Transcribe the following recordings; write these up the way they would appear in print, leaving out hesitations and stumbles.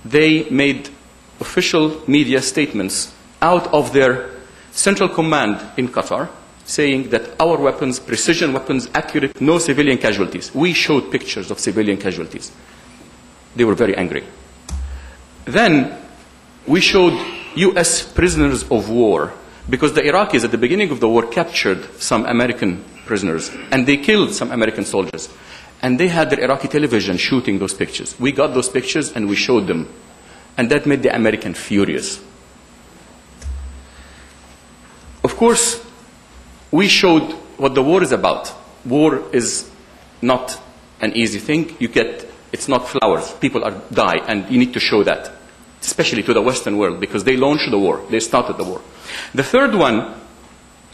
they made official media statements out of their central command in Qatar, saying that our weapons, precision weapons, accurate, no civilian casualties. We showed pictures of civilian casualties. They were very angry. Then we showed US prisoners of war, because the Iraqis at the beginning of the war captured some American prisoners, and they killed some American soldiers. And they had their Iraqi television shooting those pictures. We got those pictures and we showed them. And that made the American furious. Of course, we showed what the war is about. War is not an easy thing. It's not flowers. People die, and you need to show that, especially to the Western world, because they launched the war. They started the war. The third one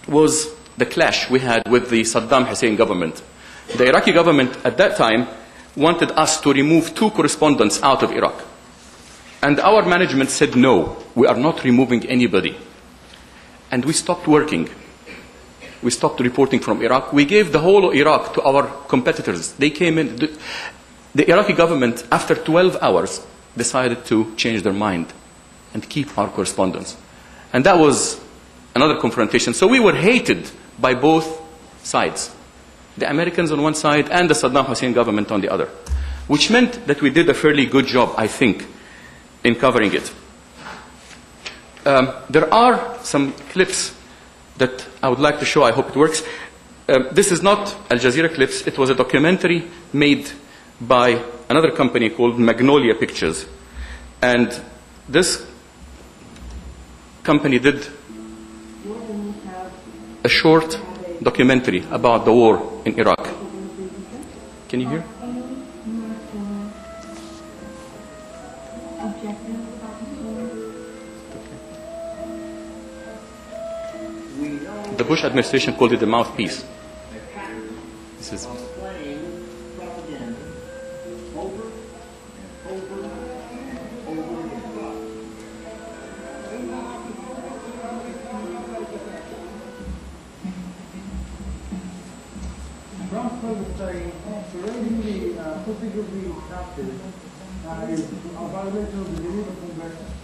was the clash we had with the Saddam Hussein government. The Iraqi government at that time wanted us to remove 2 correspondents out of Iraq. And our management said, no, we are not removing anybody. And we stopped working. We stopped reporting from Iraq. We gave the whole of Iraq to our competitors. They came in. The Iraqi government, after 12 hours, decided to change their mind and keep our correspondents. And that was another confrontation. So we were hated by both sides. The Americans on one side and the Saddam Hussein government on the other. Which meant that we did a fairly good job, I think, in covering it. There are some clips that I would like to show. I hope it works. This is not Al-Jazeera clips. It was a documentary made by another company called Magnolia Pictures. And this company did a short documentary about the war in Iraq. Can you hear? The Bush administration called it the mouthpiece. This is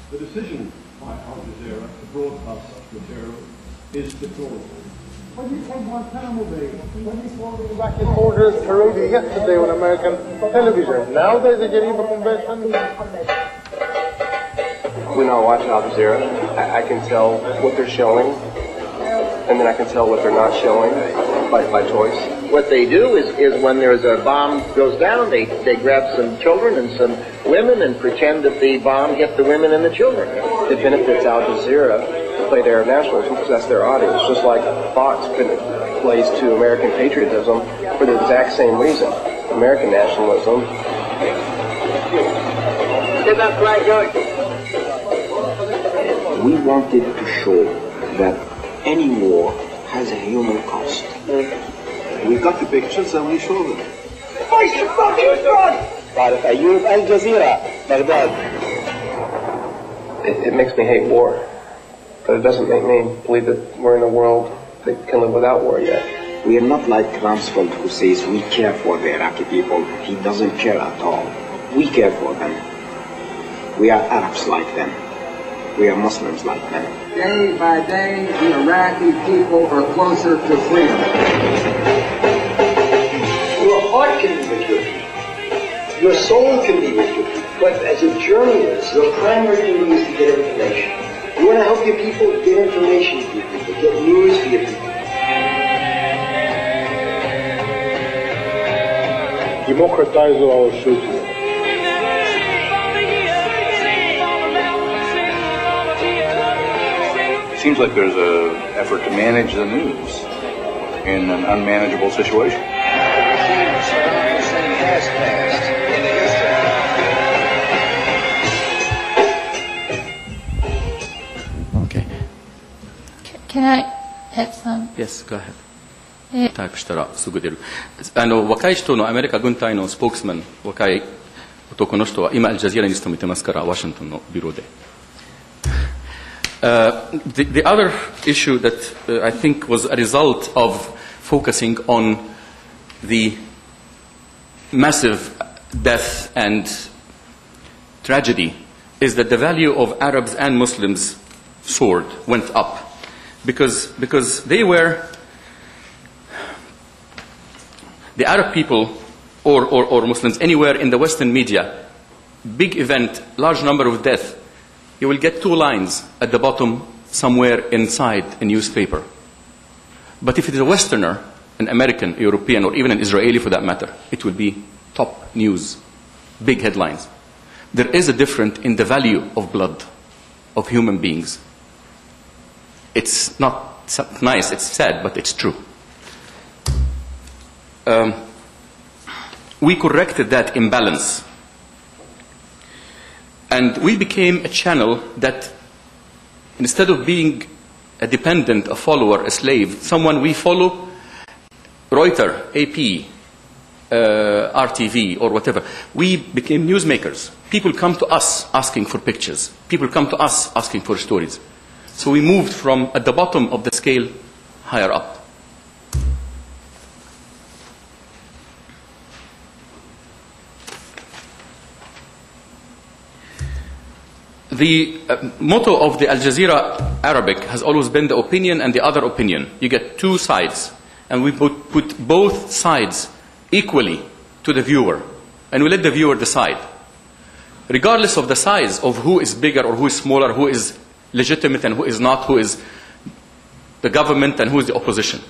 the decision by Al-Jazeera to broadcast such material is deplorable. What do you think Guantanamo Bay? When you saw the Iraqi soldiers parading yesterday on American television, now there's a Geneva Convention. When I watch Al Jazeera, I can tell what they're showing, and then I can tell what they're not showing by choice. What they do is when there's a bomb goes down, they grab some children and some women and pretend that the bomb hit the women and the children. It benefits Al Jazeera to play to Arab nationalism because that's their audience, just like Fox plays to American patriotism for the exact same reason, American nationalism. We wanted to show that any war has a human cost. We got the pictures and we show them. It makes me hate war, but it doesn't make me believe that we're in a world that can live without war yet. We are not like Rumsfeld, who says we care for the Iraqi people. He doesn't care at all. We care for them. We are Arabs like them. We are Muslims like them. Day by day, the Iraqi people are closer to freedom. Your heart can be with your people. Your soul can be with your people. But as a journalist, your primary duty is to get information. You want to help your people, get information for your people, get news for your people. Democratize our shooting. It seems like there's an effort to manage the news in an unmanageable situation. Okay. Can I add some? Yes, go ahead. タイプしたらすぐ出る。若い人のアメリカ軍隊のスポークスマン、若い男の人は今アルジャジーラに勤めてますから、ワシントンのビューロで。The other issue that I think was a result of focusing on the massive death and tragedy is that the value of Arabs and Muslims soared, went up, because they were, the Arab people or Muslims anywhere in the Western media, big event, large number of deaths, you will get 2 lines at the bottom somewhere inside a newspaper. But if it is a Westerner, an American, European, or even an Israeli for that matter, it will be top news, big headlines. There is a difference in the value of blood, of human beings. It's not nice, it's sad, but it's true. We corrected that imbalance. And we became a channel that, instead of being a dependent, a follower, a slave, someone we follow, Reuters, AP, RTV, or whatever, we became newsmakers. People come to us asking for pictures. People come to us asking for stories. So we moved from at the bottom of the scale higher up. The motto of the Al-Jazeera Arabic has always been the opinion and the other opinion. You get 2 sides, and we put both sides equally to the viewer, and we let the viewer decide, regardless of the size of who is bigger or who is smaller, who is legitimate and who is not, who is the government and who is the opposition.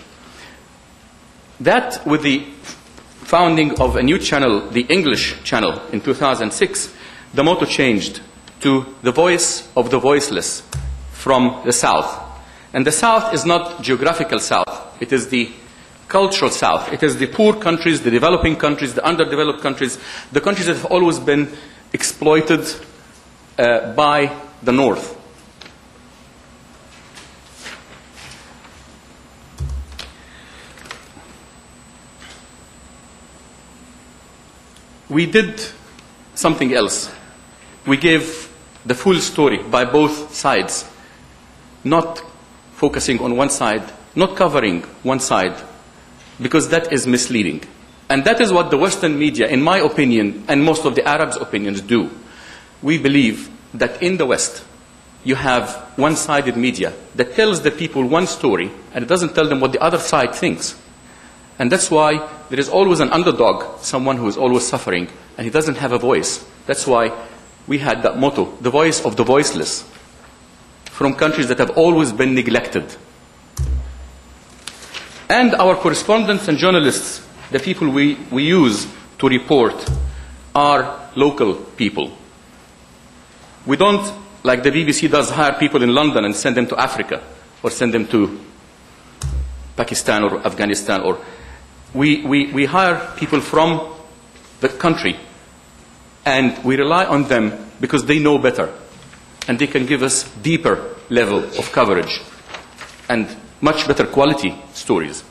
That, with the founding of a new channel, the English channel, in 2006, the motto changed to the voice of the voiceless from the South. And the South is not geographical South. It is the cultural South. It is the poor countries, the developing countries, the underdeveloped countries, the countries that have always been exploited by the North. We did something else. We gave the full story by both sides, not focusing on one side, not covering one side, because that is misleading. And that is what the Western media, in my opinion, and most of the Arabs' opinions do. We believe that in the West, you have one-sided media that tells the people one story, and it doesn't tell them what the other side thinks. And that's why there is always an underdog, someone who is always suffering, and he doesn't have a voice. That's why we had that motto, the voice of the voiceless, from countries that have always been neglected. And our correspondents and journalists, the people we use to report, are local people. We don't, like the BBC does, hire people in London and send them to Africa, or send them to Pakistan or Afghanistan. Or we hire people from the country, and we rely on them because they know better, and they can give us deeper level of coverage and much better quality stories.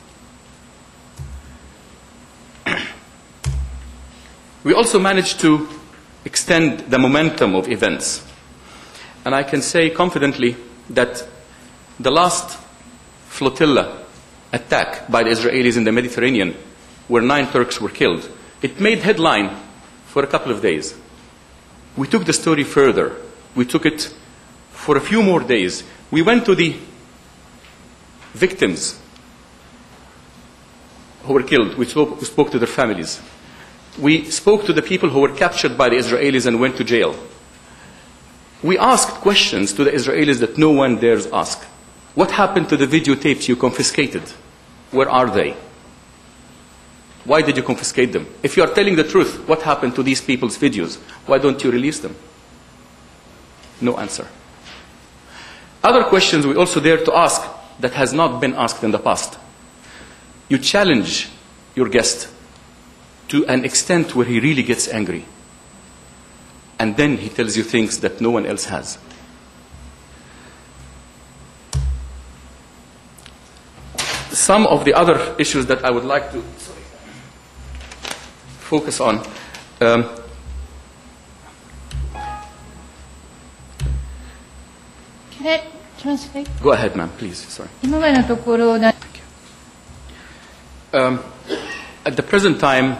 We also managed to extend the momentum of events. And I can say confidently that the last flotilla attack by the Israelis in the Mediterranean, where 9 Turks were killed, it made headline for a couple of days. We took the story further. We took it for a few more days. We went to the victims who were killed. We spoke to their families. We spoke to the people who were captured by the Israelis and went to jail. We asked questions to the Israelis that no one dares ask. What happened to the videotapes you confiscated? Where are they? Why did you confiscate them? If you are telling the truth, what happened to these people's videos? Why don't you release them? No answer. Other questions we also dare to ask that has not been asked in the past. You challenge your guest to an extent where he really gets angry. And then he tells you things that no one else has. Some of the other issues that I would like to focus on. Can I translate? Go ahead, ma'am, please. Sorry. 今までのところだ At the present time,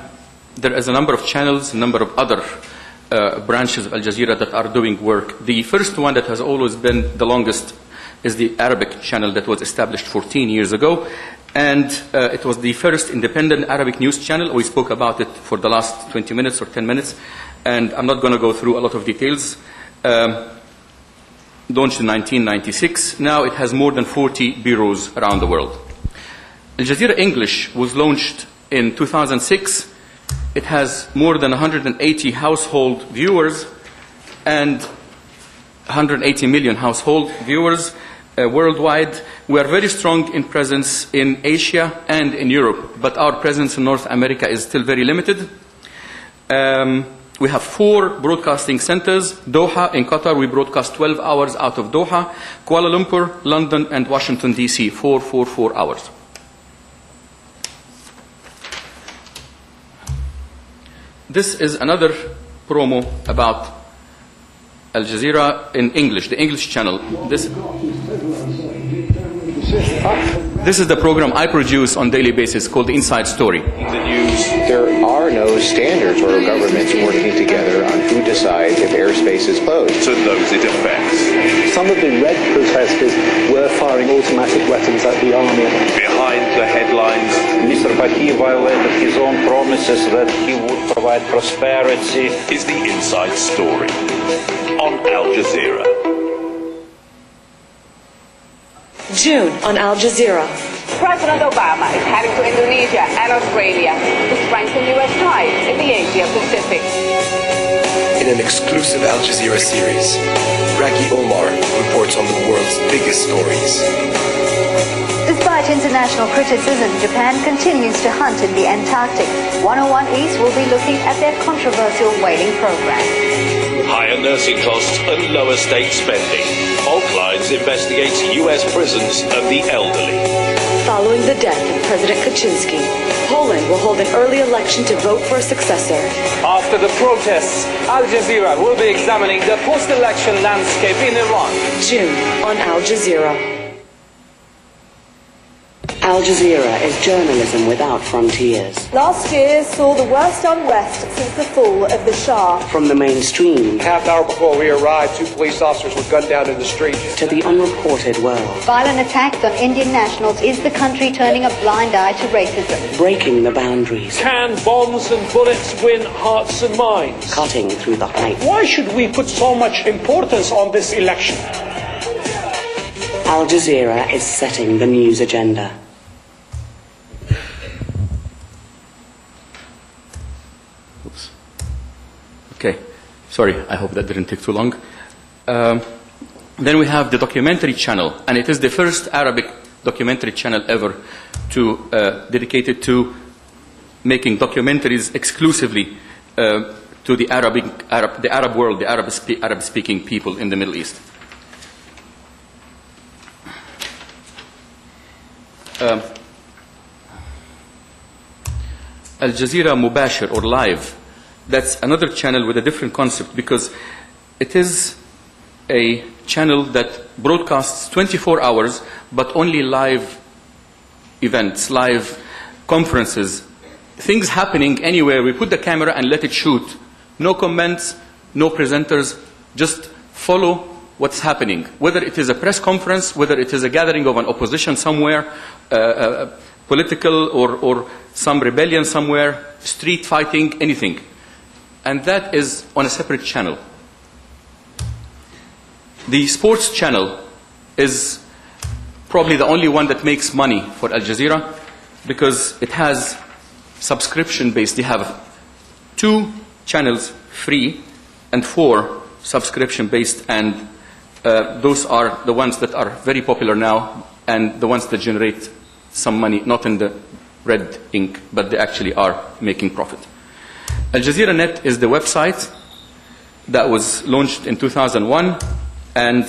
there is a number of channels, a number of other branches of Al Jazeera that are doing work. The first one that has always been the longest is the Arabic channel that was established 14 years ago. And it was the first independent Arabic news channel. We spoke about it for the last 20 minutes or 10 minutes. And I'm not going to go through a lot of details. Launched in 1996. Now it has more than 40 bureaus around the world. Al Jazeera English was launched in 2006. It has more than 180 household viewers and 180 million household viewers worldwide. We are very strong in presence in Asia and in Europe, but our presence in North America is still very limited. We have 4 broadcasting centers. Doha in Qatar, we broadcast 12 hours out of Doha. Kuala Lumpur, London, and Washington, D.C., 4 hours. This is another promo about Al Jazeera in English, the English channel. This is the program I produce on a daily basis called The Inside Story. The news. There are no standards or governments working together on who decides if airspace is closed. To those it affects. Some of the red protesters were firing automatic weapons at the army. Behind the headlines, Mr. Baki violated his own promises that he would provide prosperity. Is The Inside Story on Al Jazeera. June on Al Jazeera. President Obama is heading to Indonesia and Australia to strengthen U.S. ties in the Asia-Pacific. In an exclusive Al Jazeera series, Raki Omar reports on the world's biggest stories. Despite international criticism, Japan continues to hunt in the Antarctic. 101 East will be looking at their controversial whaling program. Higher nursing costs and lower state spending. Folklines investigates U.S. prisons and the elderly. Following the death of President Kaczynski, Poland will hold an early election to vote for a successor. After the protests, Al Jazeera will be examining the post-election landscape in Iran. June on Al Jazeera. Al Jazeera is journalism without frontiers. Last year saw the worst unrest since the fall of the Shah. From the mainstream, half an hour before we arrived, 2 police officers were gunned down in the street. To the unreported world. Violent attacks on Indian nationals. Is the country turning a blind eye to racism? Breaking the boundaries. Can bombs and bullets win hearts and minds? Cutting through the hype. Why should we put so much importance on this election? Al Jazeera is setting the news agenda. Okay, sorry, I hope that didn't take too long. Then we have the documentary channel, and it is the first Arabic documentary channel ever to dedicated to making documentaries exclusively to the Arab world, the Arab-speaking people in the Middle East. Al Jazeera Mubashir, or live. That's another channel with a different concept, because it is a channel that broadcasts 24 hours, but only live events, live conferences, things happening anywhere. We put the camera and let it shoot. No comments, no presenters, just follow what's happening. Whether it is a press conference, whether it is a gathering of an opposition somewhere, political or some rebellion somewhere, street fighting, anything. And that is on a separate channel. The sports channel is probably the only one that makes money for Al Jazeera, because it has subscription-based. They have 2 channels free and 4 subscription-based, and those are the ones that are very popular now and the ones that generate some money, not in the red ink, but they actually are making profit. Al Jazeera Net is the website that was launched in 2001 and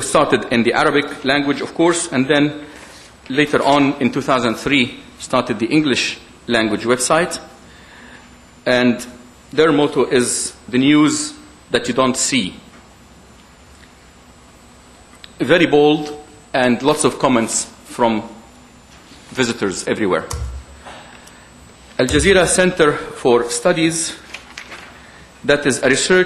started in the Arabic language, of course, and then later on in 2003 started the English language website. And their motto is the news that you don't see. Very bold and lots of comments from visitors everywhere. Al Jazeera Center for Studies that is a research